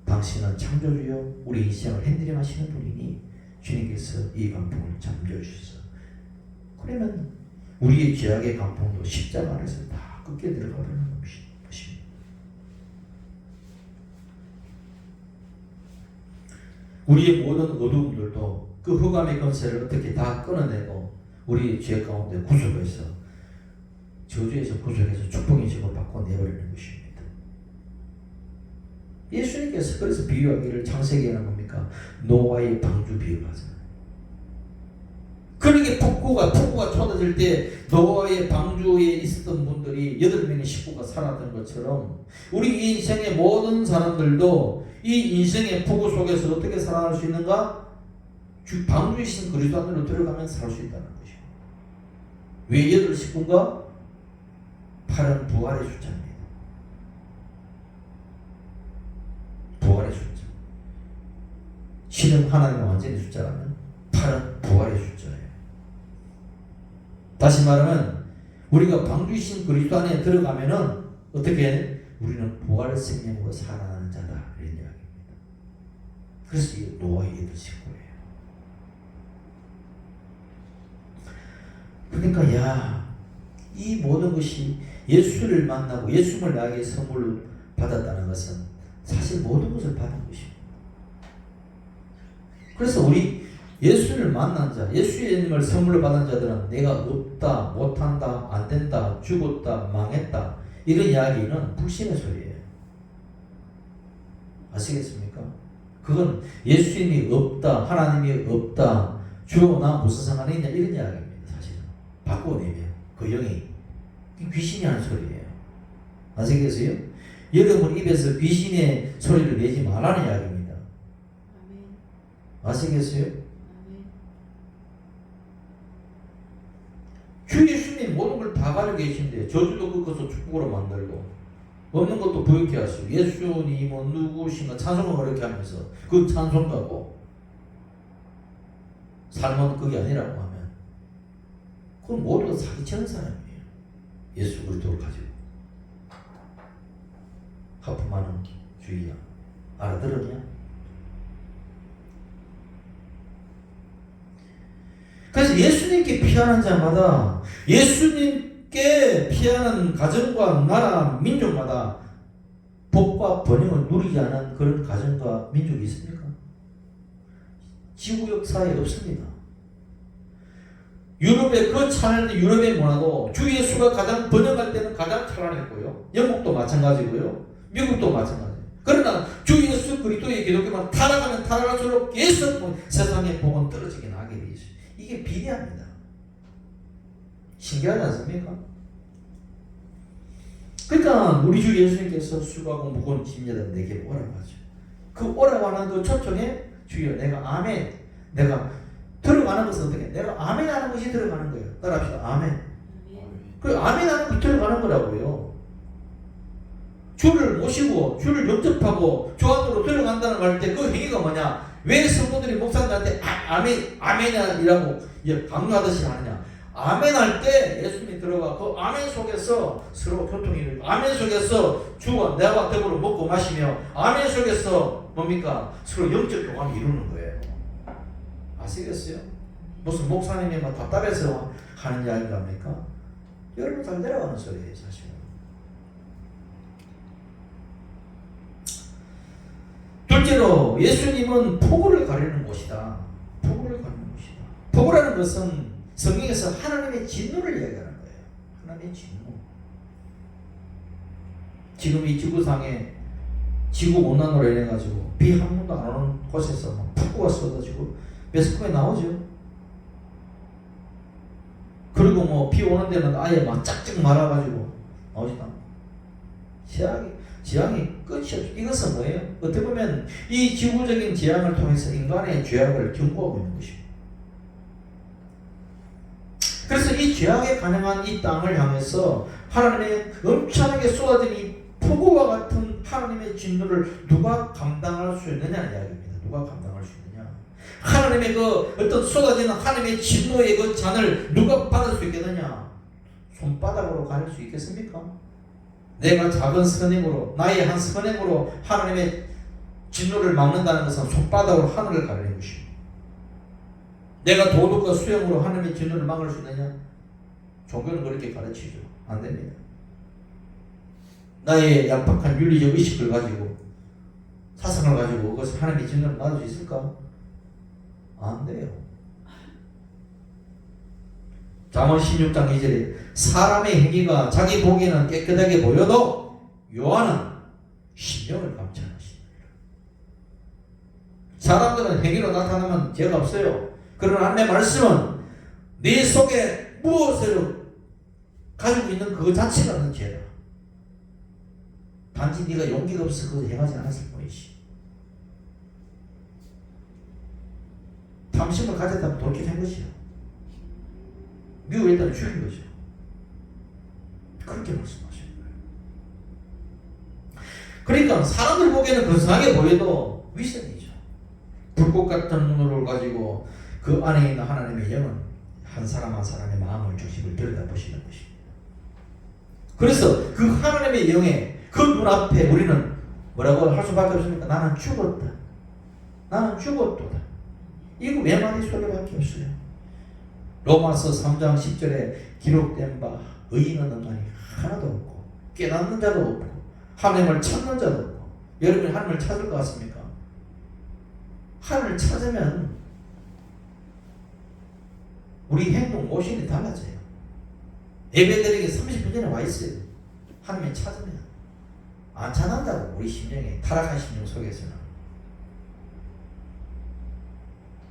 당신은 창조주여 우리 인생을 핸들링 하시는 분이니 주님께서 이 강풍을 잠재워 주소서. 그러면 우리의 죄악의 강풍도 십자가 안에서 다 끄게 들어가는 것입니다. 우리의 모든 어두움들도 그 흑암의 권세를 어떻게 다 끊어내고 우리 죄 가운데 구속해서 저주에서 구속해서 축복의 집을 바꿔 내버리는 것입니다. 예수님께서 그래서 비유하기를 창세기에는 뭡니까? 노아의 방주 비유를 하잖아요. 그러게 폭우가 쏟아질 때 노아의 방주에 있었던 분들이 8명의 식구가 살았던 것처럼 우리 인생의 모든 사람들도 이 인생의 폭우 속에서 어떻게 살아갈 수 있는가? 방주에 있는 그리스도 안으로 들어가면 살 수 있다는 것이죠. 왜 8식구인가? 8은 부활의 숫자입니다. 부활의 숫자. 7은 하나님의 완전의 숫자라면 8은 부활의 숫자예요. 다시 말하면 우리가 방주이신 그리스도 안에 들어가면은 어떻게 우리는 부활의 생명으로 살아나는 자다 이런 이야기입니다. 그래서 이 노아의 8식구예요. 그러니까 이 모든 것이 예수를 만나고 예수를 나에게 선물로 받았다는 것은 사실 모든 것을 받은 것입니다. 그래서 우리 예수를 만난 자, 예수의 이름을 선물로 받은 자들은 내가 없다, 못한다, 안된다, 죽었다, 망했다 이런 이야기는 불신의 소리예요. 아시겠습니까? 그건 예수님이 없다, 하나님이 없다, 주여 나 무슨 상관이 있냐 이런 이야기입니다. 사실은 바꿔내면 그 영이 귀신이 하는 소리예요. 아시겠어요? 여러분 입에서 귀신의 소리를 내지 말라는 이야기입니다. 아시겠어요? 주 예수님 모든 걸 다 가지고 계신데 저주도 그것을 축복으로 만들고 없는 것도 부욕케 하시고 예수님은 누구신가 찬송을 그렇게 하면서 그 찬송가고 삶은 그게 아니라고 하면 그건 모두가 사기치는 사람이에요. 예수 그리스도를 가지고 하품하는 주의야. 알아들었냐? 그래서 예수님께 피하는 자마다, 예수님께 피하는 가정과 나라, 민족마다 복과 번영을 누리지 않은 그런 가정과 민족이 있습니까? 지구 역사에 없습니다. 유럽의 그 찬란한 유럽의 문화도 주 예수가 가장 번영할 때는 가장 찬란했고요. 영국도 마찬가지고요. 미국도 마찬가지예요. 그러나 주 예수 그리스도의 기독교만 타락하면 타락할수록 계속 세상의 복은 떨어지게 나게 되어 있어요. 이게 비례합니다. 신기하지 않습니까? 그러니까 우리 주 예수님께서 수고하고 무거운 짐자들 내게 오라고 하죠. 그 오라고 하는 그 초청에 주여 내가 아멘, 내가 들어가는 것은 어떻게? 내가 아멘 하는 것이 들어가는 거예요. 따라합시다. 아멘. 그 아멘 하는 것이 들어가는 거라고요. 주를 모시고 주를 영접하고 주 안으로 들어간다는 말 때 그 행위가 뭐냐? 왜 성도들이 목사님한테 아멘, 아멘이라고 강조하듯이 하느냐? 아멘 할 때 예수님이 들어가 그 아멘 속에서 서로 교통이 일어나고, 아멘 속에서 주와 내와 더불어 먹고 마시며, 아멘 속에서 뭡니까? 서로 영적 교감이 이루는 거예요. 아시겠어요? 무슨 목사님이 막 답답해서 하는 이야기가 합니까? 여러분 잘 내려가는 소리예요, 사실은. 둘째로 예수님은 폭우를 가리는 곳이다. 폭우를 가리는 곳이다. 폭우라는 것은 성경에서 하나님의 진노를 이야기하는 거예요. 하나님의 진노. 지금 이 지구상에 지구온난화로 인해 가지고 비 한 번도 안 오는 곳에서 막 폭우가 쏟아지고 매스컴에 나오죠. 그리고 뭐 비 오는 데는 아예 막 짝짝 말아가지고 나오지도 않고 지향이 끝이 없어. 이것은 뭐예요? 어떻게 보면 이 지구적인 재앙을 통해서 인간의 죄악을 경고하고 있는 것입니다. 그래서 이 죄악에 가능한 이 땅을 향해서 하나님의 엄청나게 쏟아진 이 폭우와 같은 하나님의 진노를 누가 감당할 수 있느냐는 이야기입니다. 누가 감당할 수 있느냐? 하나님의 그 어떤 쏟아지는 하나님의 진노의 그 잔을 누가 받을 수 있겠느냐? 손바닥으로 가릴 수 있겠습니까? 내가 작은 선행으로, 나의 한 선행으로 하나님의 진노를 막는다는 것은 손바닥으로 하늘을 가리는 것입니다. 내가 도덕과 수영으로 하나님의 진노를 막을 수 있느냐? 종교는 그렇게 가르치죠. 안 됩니다. 나의 약박한 윤리적 의식을 가지고, 사상을 가지고 그것을 하나님의 진노를 막을 수 있을까? 안 돼요. 잠언 16장 2절에 사람의 행위가 자기 보기에는 깨끗하게 보여도 여호와는 심령을 감찰하시느니라. 사람들은 행위로 나타나면 죄가 없어요. 그러나 하나님의 말씀은 네 속에 무엇을 가지고 있는 그 자체가 죄다. 단지 네가 용기가 없어 그것을 행하지 않았을 뿐이지. 탐심을 가졌다면 돌이켜낸 것이야. 미국에 일단 죽인 거죠. 그렇게 말씀하시는 거예요. 그러니까 사람들 보기에는 근사하게 보여도 위선이죠. 불꽃 같은 눈을 가지고 그 안에 있는 하나님의 영은 한 사람 한 사람의 마음을 중심을 들여다보시는 것입니다. 그래서 그 하나님의 영의 그 눈앞에 우리는 뭐라고 할 수밖에 없습니까? 나는 죽었다. 나는 죽었도다. 이거 몇 마디 소리밖에 없어요. 로마서 3장 10절에 기록된 바 의인은 없나니 하나도 없고 깨닫는 자도 없고 하나님을 찾는 자도 없고. 여러분이 하나님을 찾을 것 같습니까? 하나님을 찾으면 우리 행동 모션이 달라져요. 예배드리기 30분 전에 와 있어요. 하나님을 찾으면 안 찾는다고. 우리 심령에 타락한 심령 속에서는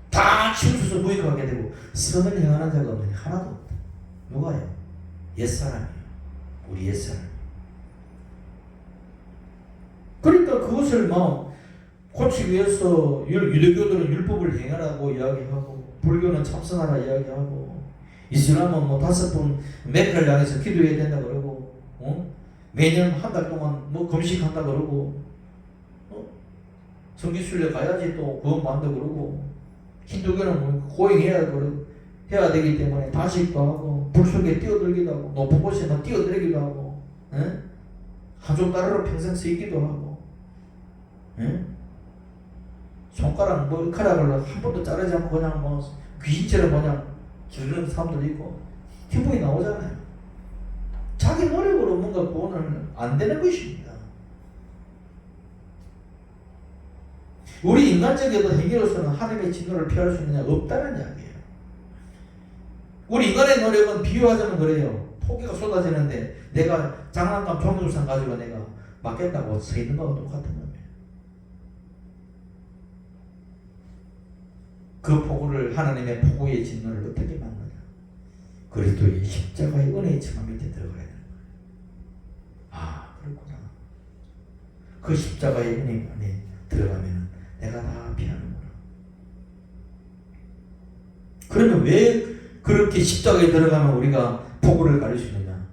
다 치우쳐서 무익하게 되고 선을 행하는 자가 없는 하나도 없다. 누가요? 옛사람이에요. 우리 옛사람. 그러니까 그것을 막 고치기 위해서 유대교들은 율법을 행하라고 이야기하고, 불교는 참선하라 이야기하고, 이슬람은 뭐 5번 메카를 향해서 기도해야 된다 그러고, 매년 한 달 동안 뭐 금식한다 그러고, 성지순례 가야지 또 구원 받는다 그러고, 힌두교는 뭐 고행해야 그러고, 해야 되기 때문에 단식도 하고 불 속에 뛰어들기도 하고 높은 곳에 막 뛰어들기도 하고 한쪽 다리로 평생 서 있기도 하고 손가락 머리카락을 한 번도 자르지 않고 그냥 뭐 귀신처럼 그냥 기르는 사람들도 있고 TV에 나오잖아요. 자기 노력으로 뭔가 구원은 안 되는 것입니다. 우리 인간적인 행위로서는 하나님의 진노를 피할 수 있느냐? 없다는 이야기예요. 우리 인간의 노력은 비유하자면 그래요. 포기가 쏟아지는데 내가 장난감 종이우산 가지고 내가 맞겠다고 서 있는 거하고 똑같은 거예요. 그 폭우를 하나님의 폭우의 진노를 어떻게 막느냐? 그리스도의 십자가의 은혜의 처마 밑에 들어가야 되는 거예요. 아, 그렇구나. 그 십자가의 은혜 안에 들어가면 내가 다 피하는구나. 그러면 왜 그렇게 십자가에 들어가면 우리가 폭우를 가릴 수 있느냐?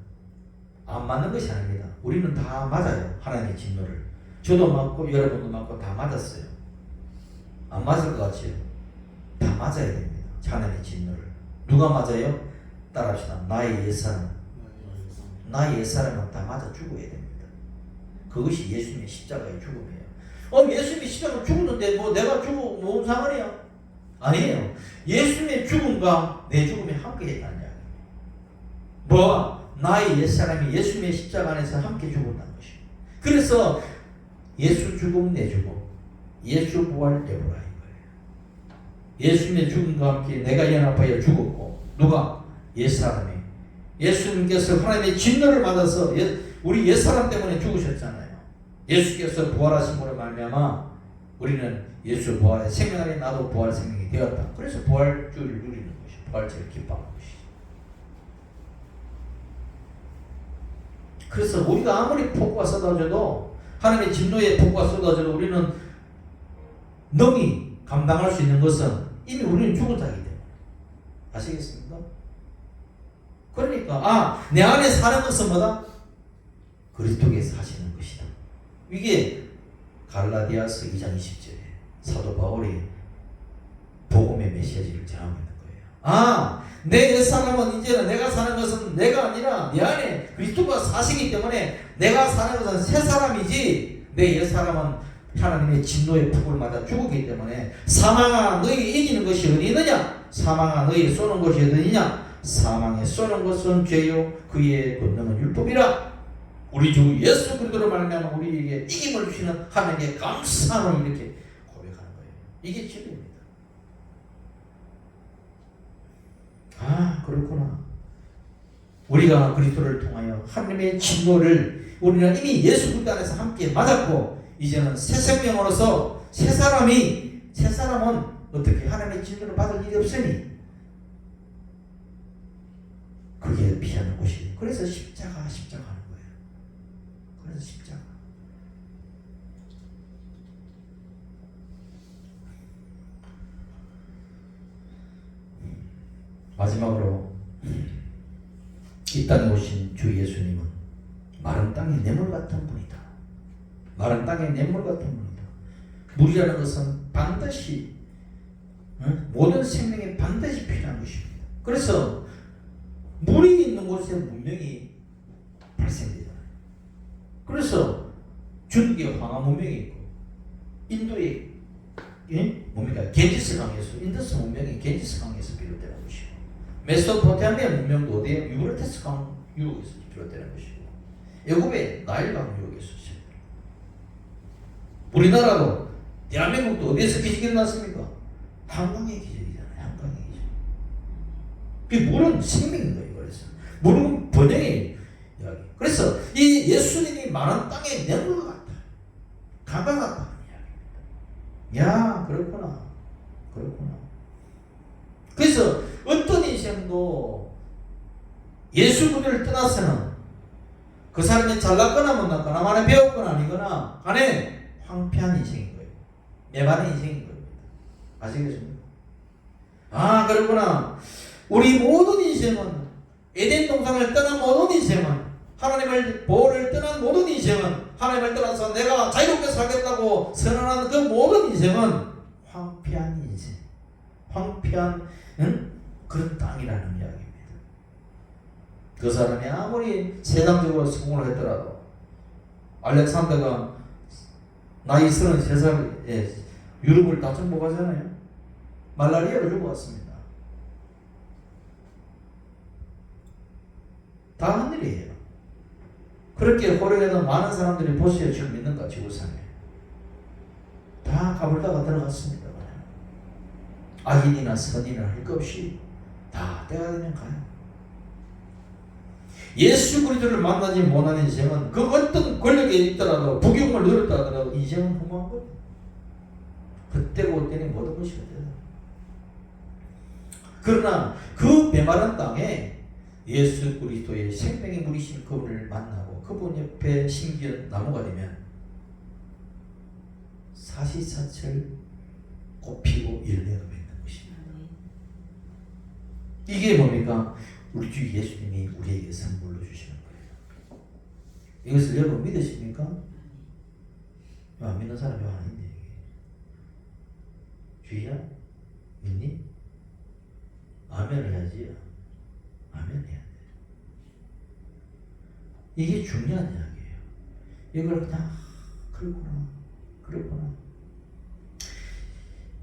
안 맞는 것이 아닙니다. 우리는 다 맞아요. 하나님의 진노를. 저도 맞고 여러분도 맞고 다 맞았어요. 안 맞을 것 같지요? 다 맞아야 됩니다. 하나님의 진노를. 누가 맞아요? 따라합시다. 나의 옛사람. 나의 옛사람은 다 맞아 죽어야 됩니다. 그것이 예수님의 십자가의 죽음이에요. 예수님이 십자가 죽었는데 뭐 내가 죽어 뭔 상관이야? 아니에요. 예수님의 죽음과 내 죽음이 함께 했다는 이야기예요. 뭐? 나의 옛사람이 예수님의 십자가 안에서 함께 죽었다는 것이에요. 그래서 예수 죽음 내 죽음, 예수 부활 내 부활인 거예요. 예수님의 죽음과 함께 내가 연합하여 죽었고 누가? 옛사람이. 예수님께서 하나님의 진노를 받아서 우리 옛사람 때문에 죽으셨잖아요. 예수께서 부활하심으로 말미암아 우리는 예수 부활의 생명 안에 나도 부활의 생명이 되었다. 그래서 부활주를 누리는 것이 부활주를 기뻐하는 것이. 그래서 우리가 아무리 폭우가 쏟아져도 하나님의 진노의 폭우가 쏟아져도 우리는 능히 감당할 수 있는 것은 이미 우리는 죽은 자이기 때문에. 아시겠습니까? 그러니까 내 안에 사는 것은 뭐다? 그리스도께서 하시는 것이다. 이게 갈라디아서 2장 20절에 사도 바울이 복음의 메시지를 전하고 있는 거예요. 내 옛사람은 이제는 내가 사는 것은 내가 아니라 내 안에 그리스도가 사시기 때문에 내가 사는 것은 새 사람이지 내 옛사람은 하나님의 진노의 폭을 맞아 죽었기 때문에 사망아 너희 이기는 것이 어디 있느냐? 사망아 너희 쏘는 것이 어디 있느냐? 사망에 쏘는 것은 죄요 그의 권능은 율법이라. 우리 주 예수 그리스도로 말미암아 우리에게 이김을 주시는 하나님께 감사함을 이렇게 고백하는 거예요. 이게 진리입니다. 그렇구나. 우리가 그리스도를 통하여 하나님의 진노를 우리는 이미 예수 그리스도 안에서 함께 맞았고 이제는 새 생명으로서 새 사람은 어떻게 하나님의 진노를 받을 일이 없으니 그게 피하는 곳이. 그래서 십자가 하는 거예요. 그래서 십자가. 마지막으로 이 땅에 오신 주 예수님은 마른 땅의 뇌물 같은 분이다. 마른 땅의 뇌물 같은 분이다. 물이라는 것은 반드시 모든 생명에 반드시 필요한 것입니다. 그래서 물이 있는 곳에 문명이 발생되잖아요. 그래서 중국의 황하 문명이 있고 인도의 뭡니까? 겐지스 강에서 인더스 문명이 겐지스 강에서 비롯되는 것이고 메소포타미아 문명도 어디에? 유브라테스 강 유역에서 비롯되는 것이고 애굽의 나일 강 유역에서 시작됩니다. 우리나라도 대한민국도 어디에서 기적이 났습니까? 한강의 기적이잖아요. 한강의 기적. 그 물은 생명인 거예요. 그래서 물은 번영의 이야기. 그래서 이 예수님이 많은 땅에 뇌물 같다. 강가 같다는 이야기입니다. 야, 그렇구나. 그래서 어떤 인생도 예수 그리스도를 떠나서는 그 사람이 잘났거나 못났거나 많이 배웠거나 아니거나 간에 황폐한 인생인 거예요. 메마른 인생인 겁니다. 아시겠습니까? 그렇구나. 우리 모든 인생은 에덴 동산을 떠난 모든 인생은 하나님을 보호를 떠난 모든 인생은 하나님을 떠나서 내가 자유롭게 살겠다고 선언하는 그 모든 인생은 황폐한 인생, 황폐한 그런 땅이라는 이야기입니다. 그 사람이 아무리 세상적으로 성공을 했더라도 알렉산더가 나이 33살에 유럽을 다 정복하잖아요. 말라리아로 죽어왔습니다. 다 한 일이에요. 그렇게 호령에는 많은 사람들이 보수의 주를 믿는가 지구상에 다 가불다가 들어갔습니다. 악인이나 선인이나 할 것 없이 다 때가 되면 가요. 예수 그리스도를 만나지 못한 인생은 그 어떤 권력에 있더라도 부경을 누렸다 하더라도 인생은 허무한 거예요. 그때고 그때니 모든 것이 그때다. 그러나 그 메마른 땅에 예수 그리스도의 생명의 물이신 그분을 만나고 그분 옆에 심겨 나무가 되면 사시사철 꽃피고 열매가 맺는 것입니다. 이게 뭡니까? 우리 주 예수님이 우리에게 선물로 주시는 거예요. 이것을 여러분 믿으십니까? 안 믿는 사람이 아닌데 주희야? 믿니? 아멘 해야지. 아멘 해야 돼. 이게 중요한 이야기예요. 이걸 그냥 그렇구나.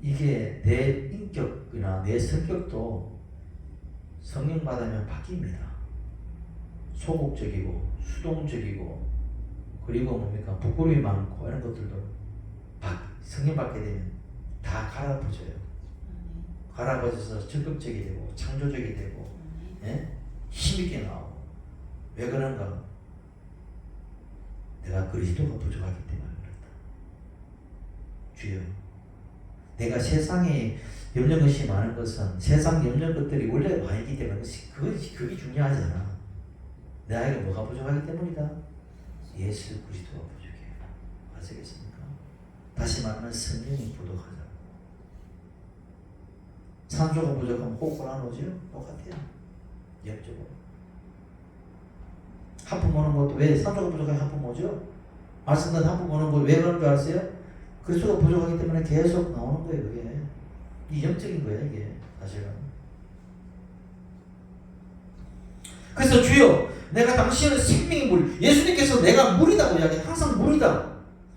이게 내 인격이나 내 성격도 성령 받으면 바뀝니다. 소극적이고 수동적이고 그리고 뭡니까 부끄러움이 많고 이런 것들도 성령 받게 되면 다 갈아엎어져요. 갈아엎어져서 적극적이 되고 창조적이 되고 힘있게 나오고. 왜 그런가? 내가 그리스도가 부족하기 때문에 그렇다. 주여, 내가 세상에 염려 것이 많은 것은 세상 염려 것들이 원래 많기 때문에 그게 중요하지 않아. 내 아이가 뭐가 부족하기 때문이다? 예수 그리스도가 부족해요. 아시겠습니까? 다시 말하면 성령이 부족하다. 산소가 부족하면 호흡을 안 오죠? 똑같아요. 영적으로. 하품 오는 것도 왜 산소가 부족하면 하품 오죠? 말씀은 하품 오는 거 왜 그런 줄 아세요? 그리스도가 부족하기 때문에 계속 나오는 거예요. 그게 이 영적인 거예요. 이게 사실은. 그래서 주여, 내가 당신은 생명의 물, 예수님께서 내가 물이라고 이야기해요. 항상 물이다.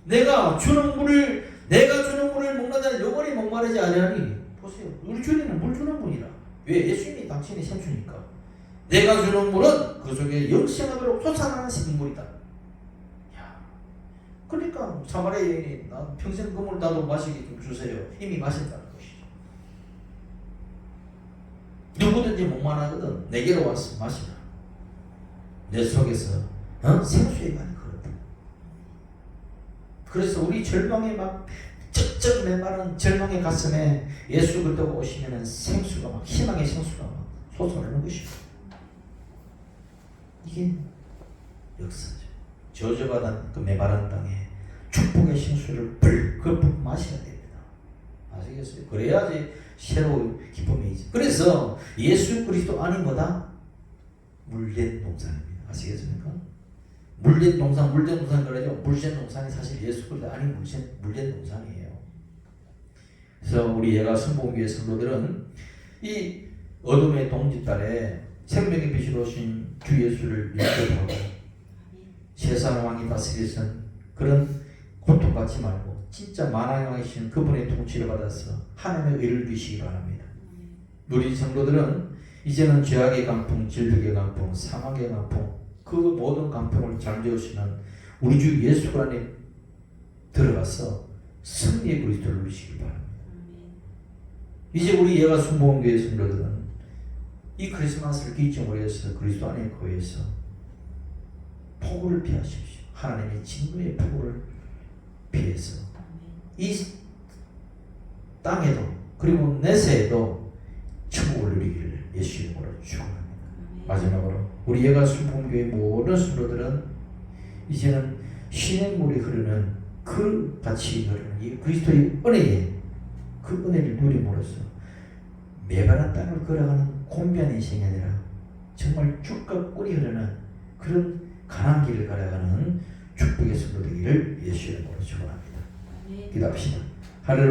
내가 주는 물을 먹는 자는 영원히 목마르지 아니하니. 보세요. 우리 주님은 물 주는 분이라. 왜? 예수님이 당신이 생수니까. 내가 주는 물은 그 속에 영생하도록 솟아나는 생물이다. 그러니까 사마리아 여인이 나 평생 그 물 나도 마시게 좀 주세요. 이미 마신다는 것이죠. 누구든지 목마르거든 내게로 와서 마시라. 내 속에서 생수의 간이 그렇다. 그래서 우리 절망에 막 쩍쩍 메마른 절망의 가슴에 예수 그리스도가 오시면은 생수가 막 희망의 생수가 막 솟아오르는 것이죠. 이게 역사죠. 저주받은 그 메마른 땅에 축복의 생수를 불긋 마셔야 됩니다. 아시겠어요? 그래야지 새로운 기쁨이지. 그래서 예수 그리스도 안이 뭐다? 물된 동산입니다. 아시겠습니까? 물된 동산 그러죠. 물된 동산이 사실 예수 그리스도 안이 물된 동산이에요. 그래서 우리 예가 순복음교회 성도들은 이 어둠의 동짓달에 생명의 빛으로 오신 주 예수를 영접하고 세상 왕이 다스리신 그런 고통받지 말고 진짜 만왕의 왕이신 그분의 통치를 받아서 하나님의 의를 누리시기 바랍니다. 우리 성도들은 이제는 죄악의 강풍, 질병의 강풍, 사망의 강풍 그 모든 강풍을 잠재우시는 우리 주 예수 안에 들어가서 승리의 그리스도를 누리시기 바랍니다. 이제 우리 예가 순복음교회 성도들은 이 크리스마스를 기점으로 해서 그리스도 안에 거해서 폭우를 피하십시오. 하나님의 진노의 폭우를 피해서 이 땅에도 그리고 내세에도 천국을 누리기를 예수 이름으로 축원합니다. 마지막으로 우리 예가 순복음교회 모든 성도들은 이제는 신행물이 흐르는 그 같이 흐르는 이 그리스도의 은혜에 그 은혜를 누림으로써 메마른 땅을 걸어가는 곤비한 인생이 아니라 정말 죽과 꿀이 흐르는 그런 가난 길을 걸어가는 축복의 성도 되기를 예수 이름으로 축원합니다. 기도합시다. 할렐루야.